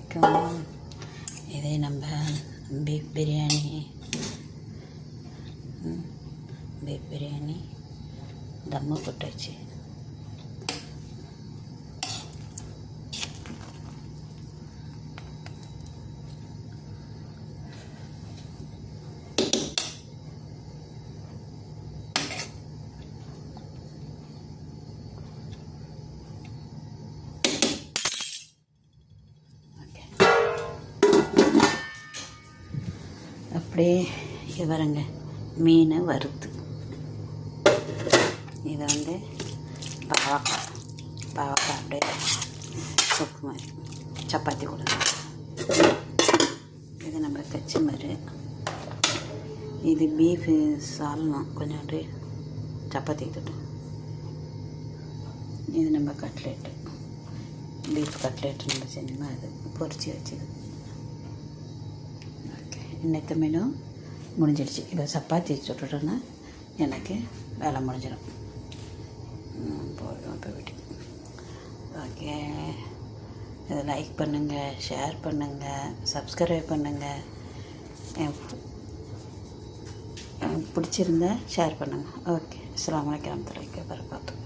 அலைக்கும். இதே நம்ம பீஃப் பிரியாணி தம்மு போட்டாச்சு. அப்படியே இவருங்க மீன் வறுத்து இதை பாவக்காய் அப்படியே தொக்கு மாதிரி சப்பாத்தி கொடுங்க. இது நம்ம கச்சிமரு, இது பீஃபு சால்னா கொஞ்சோண்டு சப்பாத்தி தொட்டு. இது நம்ம கட்லெட்டு, பீஃப் கட்லெட்டு நம்ம செஞ்சோம்னா அது பொரிச்சு வச்சுது. ஓகே, இன்னைக்கு மெனு முடிஞ்சிடுச்சு. இப்போ சப்பாத்தி சுட்டுட்டோன்னா எனக்கு வேலை முடிஞ்சிடும். போயிடும் இப்போ வீட்டுக்கு. ஓகே, இதை லைக் பண்ணுங்கள், ஷேர் பண்ணுங்கள், சப்ஸ்கிரைப் பண்ணுங்கள். பிடிச்சிருந்தா ஷேர் பண்ணுங்கள். ஓகே, அஸ்ஸலாமு அலைக்கும் வரஹ்மத்துல்லாஹி வபரகாத்துஹு.